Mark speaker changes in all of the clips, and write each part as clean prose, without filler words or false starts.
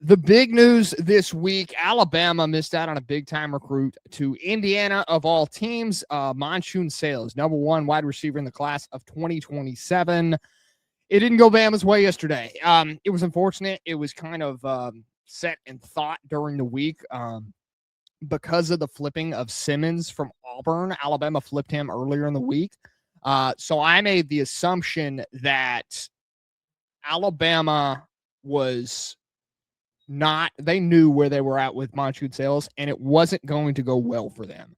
Speaker 1: The big news this week, Alabama missed out on a big-time recruit to Indiana of all teams, Monshun Sales, number one wide receiver in the class of 2027. It didn't go Bama's way yesterday. It was unfortunate. It was kind of set in thought during the week because of the flipping of Simmons from Auburn. Alabama flipped him earlier in the week. So I made the assumption that Alabama was not, they knew where they were at with Monshun Sales, and it wasn't going to go well for them.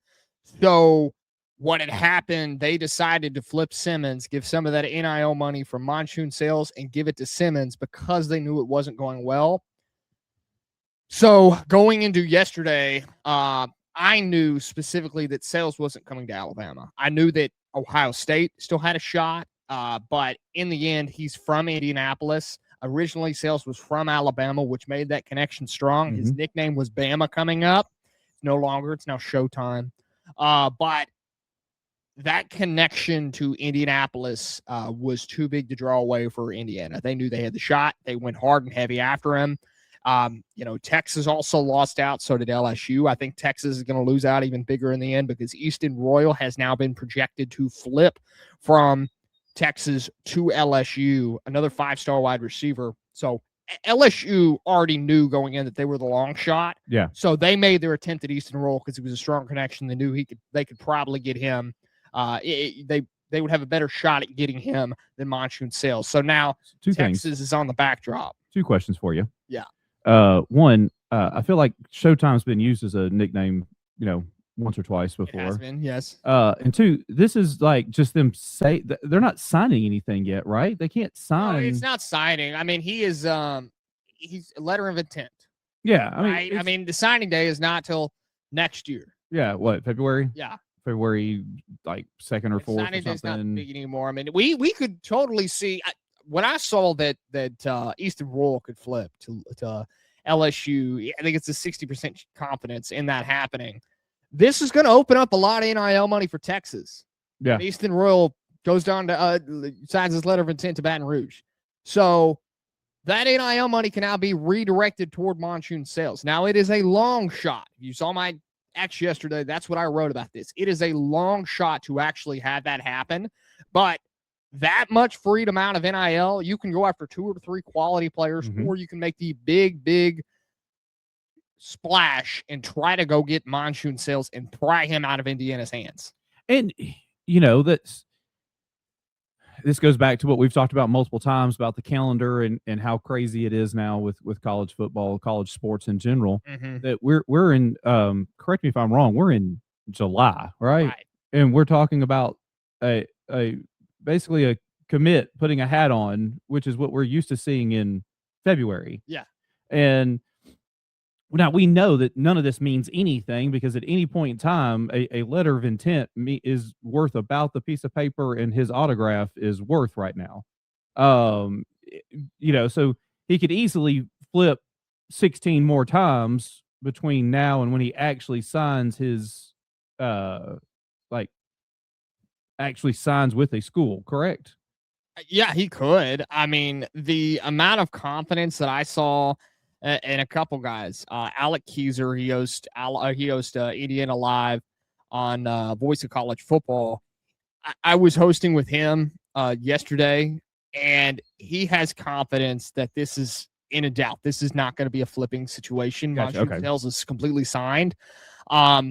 Speaker 1: So what had happened, they decided to flip Simmons, give some of that NIL money from Monshun Sales and give it to Simmons because they knew it wasn't going well. So going into yesterday, I knew specifically that Sales wasn't coming to Alabama. I knew that Ohio State still had a shot, but in the end, he's from Indianapolis. Originally, Sales was from Alabama, which made that connection strong. His nickname was Bama coming up. No longer. It's now Showtime. But that connection to Indianapolis was too big to draw away for Indiana. They knew they had the shot. They went hard and heavy after him. Texas also lost out. So did LSU. I think Texas is going to lose out even bigger in the end because Easton Royal has now been projected to flip from Texas to LSU, another 5-star wide receiver. So LSU already knew going in that they were the long shot.
Speaker 2: Yeah.
Speaker 1: So they made their attempt at Easton Royal because it was a strong connection. They knew they could probably get him. They would have a better shot at getting him than Monshun Sales. So now Texas is on the backdrop.
Speaker 2: 2 questions for you.
Speaker 1: Yeah.
Speaker 2: One, I feel like Showtime's been used as a nickname, once or twice before.
Speaker 1: It has been, yes.
Speaker 2: And 2, this is like just them say they're not signing anything yet, right? They can't sign.
Speaker 1: No, it's not signing. I mean, he's a letter of intent.
Speaker 2: Yeah,
Speaker 1: I mean, the signing day is not till next year.
Speaker 2: Yeah, what, February?
Speaker 1: Yeah.
Speaker 2: February like 2nd or 4th
Speaker 1: signing
Speaker 2: or
Speaker 1: day is not
Speaker 2: something.
Speaker 1: big anymore. I mean, we could totally see when I saw that Easton Royal could flip to LSU. I think it's a 60% confidence in that happening. This is going to open up a lot of NIL money for Texas.
Speaker 2: Yeah.
Speaker 1: And Easton Royal goes down to signs his letter of intent to Baton Rouge. So that NIL money can now be redirected toward Monshun Sales. Now, it is a long shot. You saw my X yesterday. That's what I wrote about this. It is a long shot to actually have that happen. But that much freedom out of NIL, you can go after 2 or 3 quality players, or you can make the big splash and try to go get Monshun Sales and pry him out of Indiana's hands.
Speaker 2: And, this goes back to what we've talked about multiple times about the calendar and how crazy it is now with college football, college sports in general, that we're in, correct me if I'm wrong, we're in July, right? And we're talking about basically a commit putting a hat on, which is what we're used to seeing in February.
Speaker 1: Yeah.
Speaker 2: And now we know that none of this means anything because at any point in time, a letter of intent is worth about the piece of paper and his autograph is worth right now. So he could easily flip 16 more times between now and when he actually signs his, actually signs with a school, correct?
Speaker 1: Yeah, he could. I mean, the amount of confidence that I saw in a couple guys, Alec Keyser, he hosts Indiana Live on Voice of College Football. I was hosting with him yesterday, and he has confidence that this is in a doubt. This is not going to be a flipping situation.
Speaker 2: Gotcha,
Speaker 1: Monshun Sales is completely signed. Now,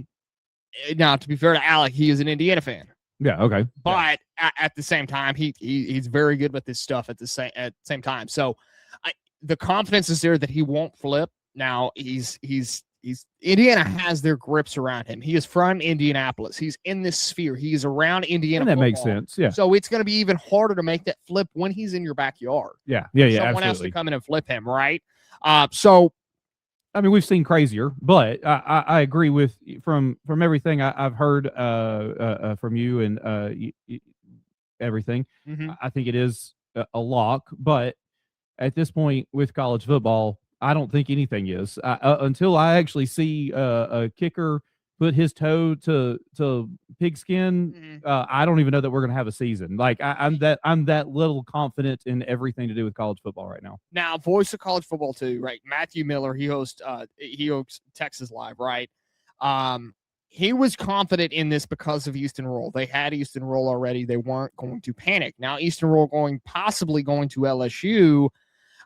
Speaker 1: to be fair to Alec, he is an Indiana fan.
Speaker 2: Yeah, okay.
Speaker 1: But at the same time, he's very good with this stuff at the same time. So the confidence is there that he won't flip. Now Indiana has their grips around him. He is from Indianapolis. He's in this sphere. He's around Indiana.
Speaker 2: And that
Speaker 1: football.
Speaker 2: Makes sense. Yeah.
Speaker 1: So it's going to be even harder to make that flip when he's in your backyard.
Speaker 2: Yeah.
Speaker 1: Someone
Speaker 2: absolutely.
Speaker 1: has to come in and flip him, right? So
Speaker 2: I mean, we've seen crazier, but I agree with from everything I've heard from you and everything. I think it is a lock, but at this point with college football, I don't think anything is until I actually see a kicker put his toe to pigskin, I don't even know that we're going to have a season. Like I'm that little confident in everything to do with college football right now.
Speaker 1: Now, voice of college football too, right? Matthew Miller, he hosts Texas Live, right? He was confident in this because of Easton Roll. They had Easton Roll already. They weren't going to panic. Now, Easton Roll possibly going to LSU.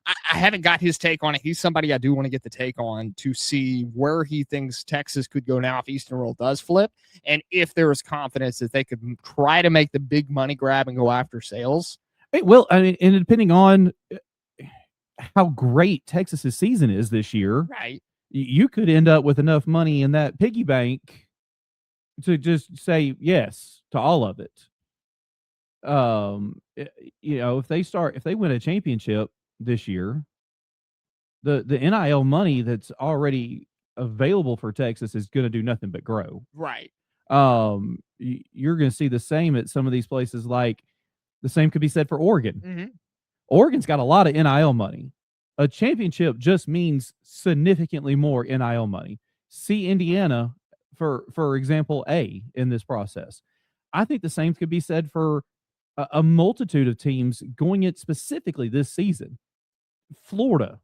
Speaker 1: I haven't got his take on it. He's somebody I do want to get the take on to see where he thinks Texas could go now if Easton Roll does flip, and if there is confidence that they could try to make the big money grab and go after sales.
Speaker 2: Well, I mean, and depending on how great Texas's season is this year,
Speaker 1: right?
Speaker 2: You could end up with enough money in that piggy bank to just say yes to all of it. If they win a championship this year, the NIL money that's already available for Texas is going to do nothing but grow.
Speaker 1: Right.
Speaker 2: You're going to see the same at some of these places. Like the same could be said for Oregon.
Speaker 1: Mm-hmm.
Speaker 2: Oregon's got a lot of NIL money. A championship just means significantly more NIL money. See Indiana, for example, in this process. I think the same could be said for a multitude of teams going it specifically this season. Florida.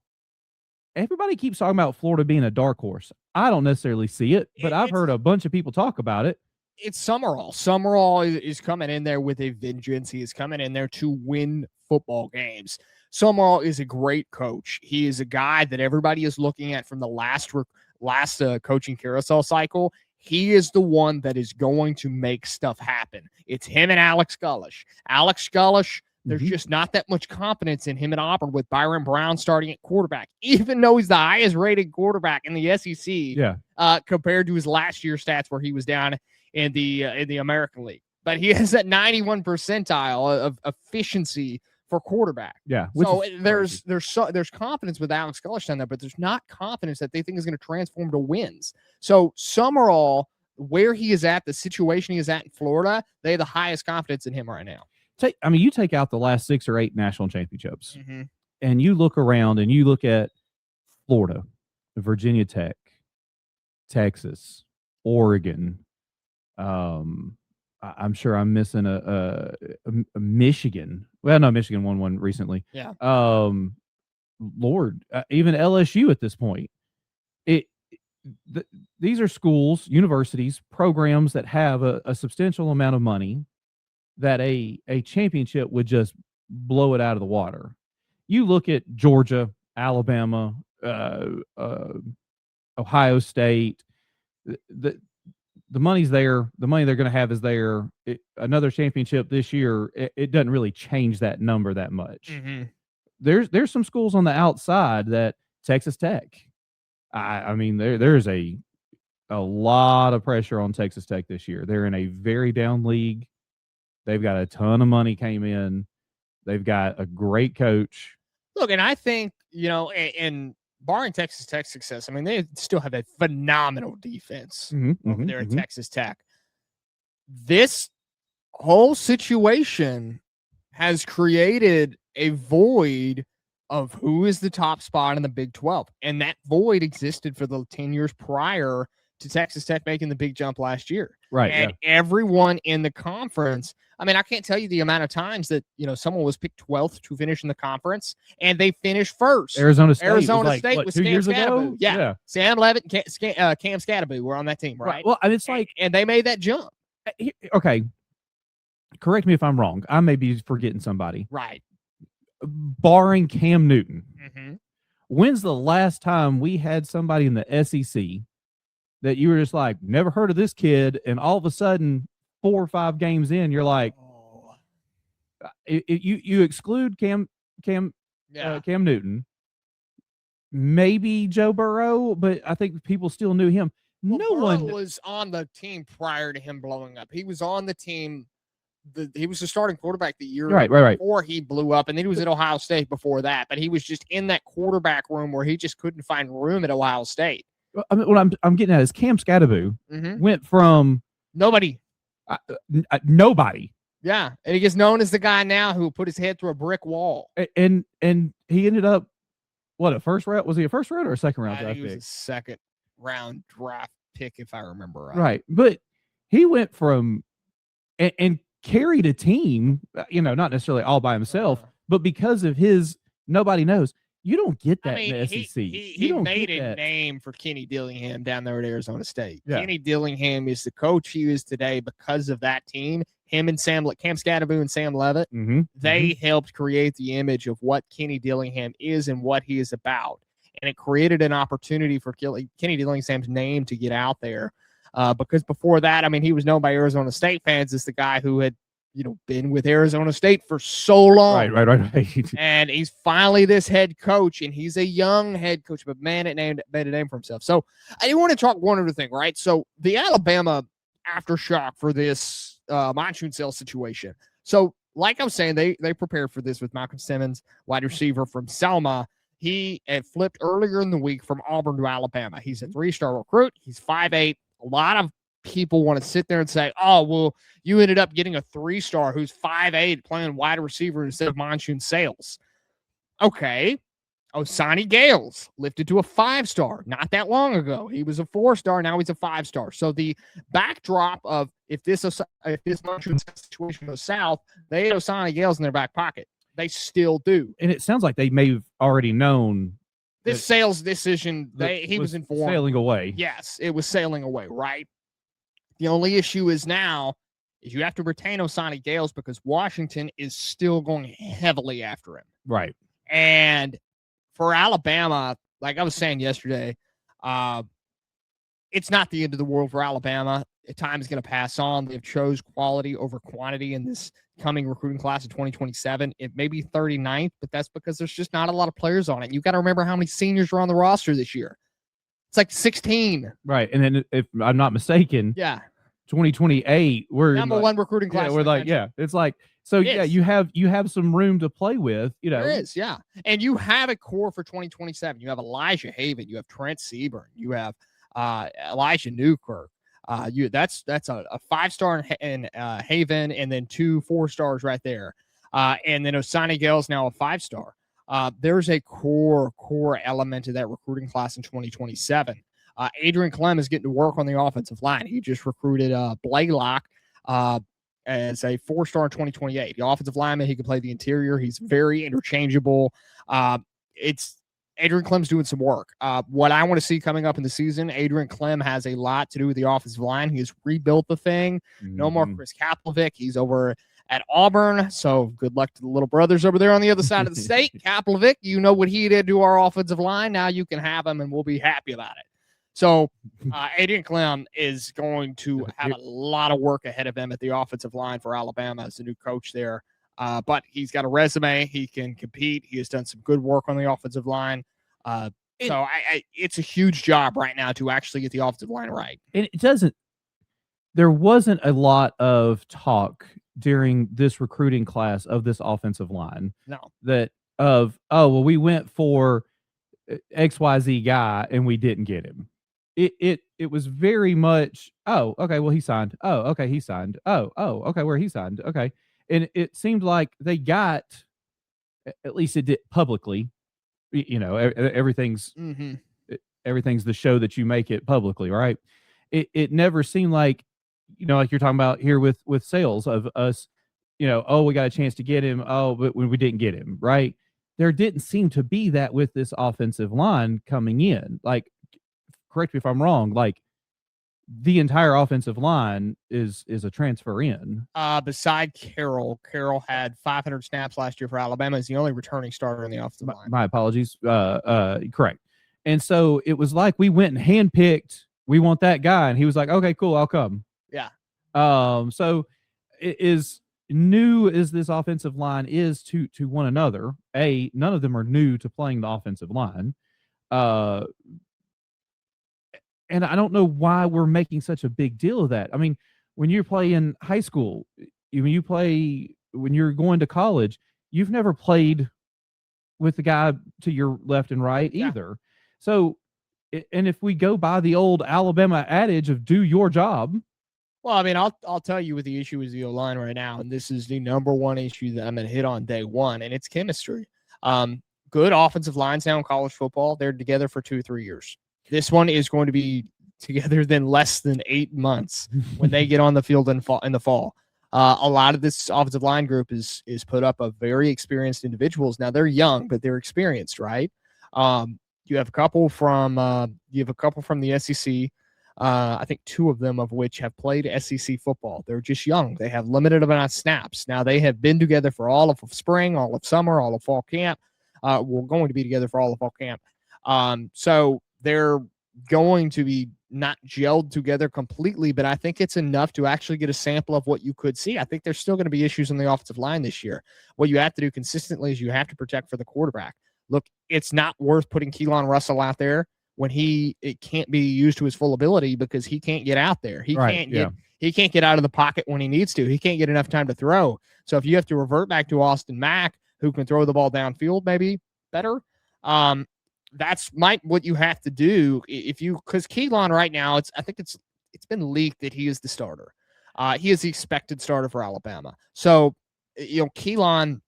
Speaker 2: Everybody keeps talking about Florida being a dark horse. I don't necessarily see it, but I've heard a bunch of people talk about it.
Speaker 1: It's Summerall. Summerall is coming in there with a vengeance. He is coming in there to win football games. Summerall is a great coach. He is a guy that everybody is looking at from the last coaching carousel cycle. He is the one that is going to make stuff happen. It's him and Alex Gullish. There's just not that much confidence in him at Auburn with Byron Brown starting at quarterback, even though he's the highest rated quarterback in the SEC compared to his last year's stats where he was down in the American League. But he has that 91 percentile of efficiency for quarterback.
Speaker 2: Yeah.
Speaker 1: So there's confidence with Alex Gullish down there, but there's not confidence that they think is going to transform to wins. So Summerall, where he is at, the situation he is at in Florida, they have the highest confidence in him right now.
Speaker 2: You take out the last 6 or 8 national championships, and you look around and you look at Florida, Virginia Tech, Texas, Oregon. I'm sure I'm missing a Michigan. Well, no, Michigan won one recently.
Speaker 1: Yeah.
Speaker 2: Lord, even LSU at this point. These are schools, universities, programs that have a substantial amount of money that a championship would just blow it out of the water. You look at Georgia, Alabama, Ohio State, the money's there. The money they're going to have is there. Another championship this year, it doesn't really change that number that much. There's some schools on the outside that Texas Tech. I mean, there's a lot of pressure on Texas Tech this year. They're in a very down league. They've got a ton of money came in. They've got a great coach.
Speaker 1: Look, and I think, and barring Texas Tech's success, I mean, they still have a phenomenal defense over there at Texas Tech. This whole situation has created a void of who is the top spot in the Big 12. And that void existed for the 10 years prior to Texas Tech making the big jump last year.
Speaker 2: Right.
Speaker 1: And everyone in the conference, I mean, I can't tell you the amount of times that, someone was picked 12th to finish in the conference and they finished first.
Speaker 2: Arizona State
Speaker 1: was
Speaker 2: 2 years
Speaker 1: ago?
Speaker 2: ago?
Speaker 1: Yeah. Sam Levitt and Cam Scatterby were on that team, right?
Speaker 2: Well, and it's like...
Speaker 1: And they made that jump.
Speaker 2: Okay. Correct me if I'm wrong. I may be forgetting somebody.
Speaker 1: Right.
Speaker 2: Barring Cam Newton. When's the last time we had somebody in the SEC that you were just like, never heard of this kid, and all of a sudden 4 or 5 games in, you're like, you exclude Cam Newton, maybe Joe Burrow, but I think people still knew him.
Speaker 1: Burrow was on the team prior to him blowing up. He was on the team. He was the starting quarterback the year before he blew up, and then he was at Ohio State before that. But he was just in that quarterback room where he just couldn't find room at Ohio State.
Speaker 2: I mean, what I'm getting at is Cam Scatterby went from
Speaker 1: nobody.
Speaker 2: Nobody.
Speaker 1: Yeah, and he gets known as the guy now who put his head through a brick wall.
Speaker 2: And he ended up a first round? Was he a first round or a second round draft pick?
Speaker 1: He was a second round draft pick, if I remember right.
Speaker 2: Right. But he went from and carried a team, not necessarily all by himself, but because of his nobody knows. You don't get that in the SEC.
Speaker 1: He made a name for Kenny Dillingham down there at Arizona State.
Speaker 2: Yeah.
Speaker 1: Kenny Dillingham is the coach he is today because of that team. Him and Cam Scadaboo and Sam Levitt, they helped create the image of what Kenny Dillingham is and what he is about. And it created an opportunity for Kenny Dillingham's name to get out there. Because before that, I mean, he was known by Arizona State fans as the guy who had, been with Arizona State for so long.
Speaker 2: Right.
Speaker 1: And he's finally this head coach, and he's a young head coach, but man, it made a name for himself. So I do want to talk one other thing, right? So the Alabama aftershock for this Monshun sale situation. So like I was saying, they prepared for this with Malcolm Simmons, wide receiver from Selma. He had flipped earlier in the week from Auburn to Alabama. He's a 3-star recruit. He's 5'8". A lot of people want to sit there and say, oh, well, you ended up getting a 3-star who's 5'8", playing wide receiver instead of Monshun Sales. Okay. Osani Gales lifted to a 5-star not that long ago. He was a 4-star. Now he's a 5-star. So the backdrop of if this Monshun situation goes south, they had Osani Gales in their back pocket. They still do.
Speaker 2: And it sounds like they may have already known
Speaker 1: this sales decision. He was informed.
Speaker 2: Sailing away.
Speaker 1: Yes, it was sailing away, right? The only issue is now is you have to retain Osani Gales because Washington is still going heavily after him.
Speaker 2: Right.
Speaker 1: And for Alabama, like I was saying yesterday, it's not the end of the world for Alabama. Time is going to pass on. They've chose quality over quantity in this coming recruiting class of 2027. It may be 39th, but that's because there's just not a lot of players on it. You got to remember how many seniors are on the roster this year. It's like 16.
Speaker 2: Right. And then if I'm not mistaken, 2028, we're
Speaker 1: number one recruiting class.
Speaker 2: Yeah, we're like, it's like, so you have some room to play with,
Speaker 1: There is, yeah. And you have a core for 2027. You have Elijah Haven, you have Trent Seaburn, you have Elijah Newkirk. That's a 5-star in Haven, and then 2 4-stars right there. And then Osani Gale's now a 5-star. There's a core element to that recruiting class in 2027. Adrian Clem is getting to work on the offensive line. He just recruited Blaylock as a 4-star in 2028. The offensive lineman, he can play the interior. He's very interchangeable. Adrian Clem's doing some work. What I want to see coming up in the season, Adrian Clem has a lot to do with the offensive line. He has rebuilt the thing. No more Chris Kaplovic. He's over at Auburn. So good luck to the little brothers over there on the other side of the state. Kaplovic, you know what he did to our offensive line. Now you can have him, and we'll be happy about it. So Adrian Clem is going to have a lot of work ahead of him at the offensive line for Alabama as the new coach there. But he's got a resume. He can compete. He has done some good work on the offensive line. It's a huge job right now to actually get the offensive line right.
Speaker 2: And there wasn't a lot of talk during this recruiting class of this offensive line.
Speaker 1: No.
Speaker 2: We went for XYZ guy and we didn't get him. It was very much, he signed. He signed. Where he signed. Okay. And it seemed like they got, at least it did publicly, everything's the show that you make it publicly, right? It never seemed like, like you're talking about here with sales of us, we got a chance to get him. But we didn't get him, right? There didn't seem to be that with this offensive line coming in. Like, correct me if I'm wrong, like the entire offensive line is a transfer in.
Speaker 1: Beside Carroll had 500 snaps last year for Alabama. He's the only returning starter in the offensive line.
Speaker 2: My apologies. Correct. And so it was like we went and handpicked, we want that guy. And he was like, okay, cool, I'll come.
Speaker 1: Yeah.
Speaker 2: So it is new as this offensive line is to one another. None of them are new to playing the offensive line. And I don't know why we're making such a big deal of that. I mean, when you're playing high school, when you're going to college, you've never played with the guy to your left and right either. So, and if we go by the old Alabama adage of do your job.
Speaker 1: Well, I mean, I'll tell you what the issue is the O-line right now, and this is the number one issue that I'm going to hit on day one, and it's chemistry. Good offensive lines now in college football, they're together for 2-3 years. This one is going to be together than less than 8 months when they get on the field in the fall. A lot of this offensive line group is put up of very experienced individuals. Now they're young, but they're experienced, right? You have a couple from the SEC. I think 2 of them of which have played SEC football. They're just young. They have limited amount of snaps. Now they have been together for all of spring, all of summer, all of fall camp. We're going to be together for all of fall camp. So they're going to be not gelled together completely, but I think it's enough to actually get a sample of what you could see. I think there's still going to be issues on the offensive line this year. What you have to do consistently is you have to protect for the quarterback. Look, it's not worth putting Keelan Russell out there when it can't be used to his full ability because he can't get out there. He can't get out of the pocket when he needs to. He can't get enough time to throw. So if you have to revert back to Austin Mack, who can throw the ball downfield maybe better, that's what you have to do because Keelan right now, I think it's been leaked that he is the starter. He is the expected starter for Alabama. So, Keelan,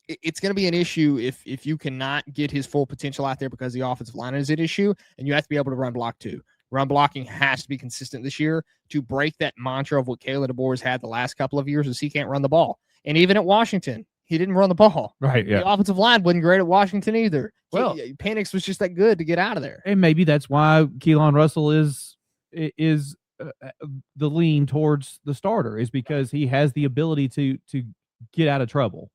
Speaker 1: it's going to be an issue if you cannot get his full potential out there because the offensive line is an issue, and you have to be able to run block too. Run blocking has to be consistent this year to break that mantra of what Kalen DeBoer has had the last couple of years is he can't run the ball. And even at Washington, he didn't run the ball.
Speaker 2: Right, yeah.
Speaker 1: The offensive line wasn't great at Washington either.
Speaker 2: Well,
Speaker 1: Penix was just that good to get out of there.
Speaker 2: And maybe that's why Keelan Russell is the lean towards the starter is because he has the ability to get out of trouble.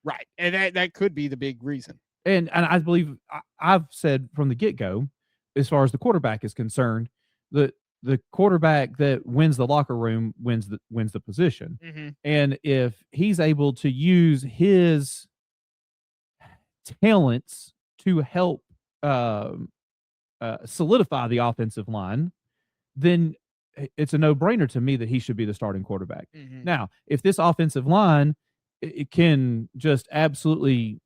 Speaker 1: Right. And that could be the big reason.
Speaker 2: And I believe I've said from the get-go, as far as the quarterback is concerned, the quarterback that wins the locker room wins the position.
Speaker 1: Mm-hmm.
Speaker 2: And if he's able to use his talents to help solidify the offensive line, then it's a no-brainer to me that he should be the starting quarterback.
Speaker 1: Mm-hmm.
Speaker 2: Now, if this offensive line it can just absolutely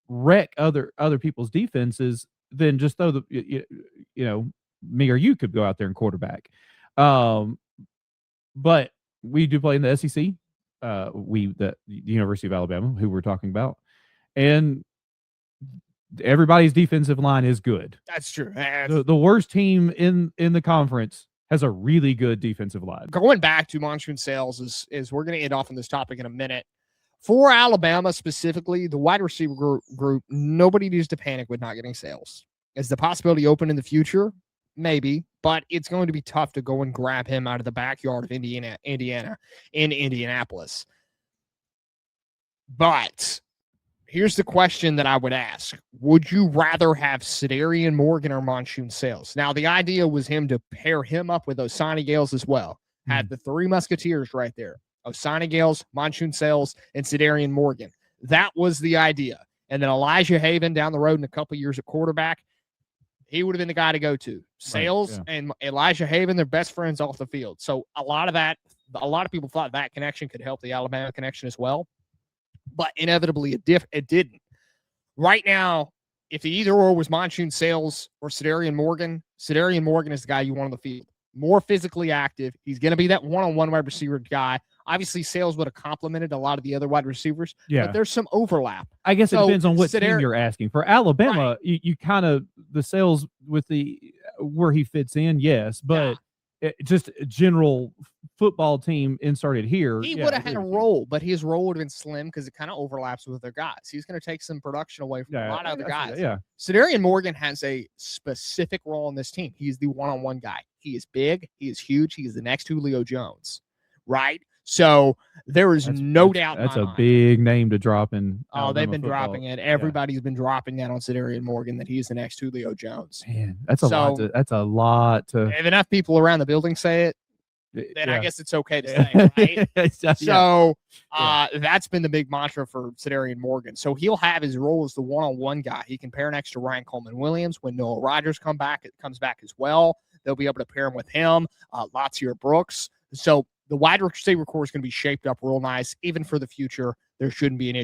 Speaker 2: wreck other people's defenses, then just throw me or you could go out there and quarterback. But we do play in the SEC. The University of Alabama, who we're talking about, and everybody's defensive line is good.
Speaker 1: That's true.
Speaker 2: The worst team in the conference has a really good defensive line.
Speaker 1: Going back to Monshun Sales is we're going to end off on this topic in a minute. For Alabama specifically, the wide receiver group, nobody needs to panic with not getting Sales. Is the possibility open in the future? Maybe, but it's going to be tough to go and grab him out of the backyard of Indiana in Indianapolis. But here's the question that I would ask. Would you rather have Cedarian Morgan or Monshun Sales? Now, the idea was him to pair him up with Osani Gales as well. Had the 3 Musketeers right there. Osani Gales, Monshun Sales, and Cedarian Morgan. That was the idea. And then Elijah Haven down the road in a couple years at quarterback, he would have been the guy to go to. Sales and Elijah Haven, they're best friends off the field. So a lot of people thought that connection could help the Alabama connection as well. But inevitably, it didn't. Right now, if the either-or was Monshun Sales or Cedarian Morgan is the guy you want on the field. More physically active. He's going to be that one-on-one wide receiver guy. Obviously, Sales would have complemented a lot of the other wide receivers, but there's some overlap.
Speaker 2: I guess it depends on what team you're asking. For Alabama, you kind of the Sales with where he fits in, yes, but just a general football team inserted here.
Speaker 1: He would have had a role, but his role would have been slim because it kind of overlaps with their guys. He's going to take some production away from a lot of other guys.
Speaker 2: Yeah.
Speaker 1: Cedarian Morgan has a specific role on this team. He's the one-on-one guy. He is big. He is huge. He is the next Julio Jones, right? So there is no doubt.
Speaker 2: That's a big name to drop in.
Speaker 1: They've been dropping it. Everybody's been dropping that on Cedarian Morgan that he's the next Julio Jones.
Speaker 2: Man, that's a lot to.
Speaker 1: If enough people around the building say it, then I guess it's okay to say, right? So that's been the big mantra for Cedarian Morgan. So he'll have his role as the one-on-one guy. He can pair next to Ryan Coleman Williams when Noah Rogers comes back as well. They'll be able to pair him with him. Latsier Brooks. So the wide receiver core is going to be shaped up real nice. Even for the future, there shouldn't be an issue.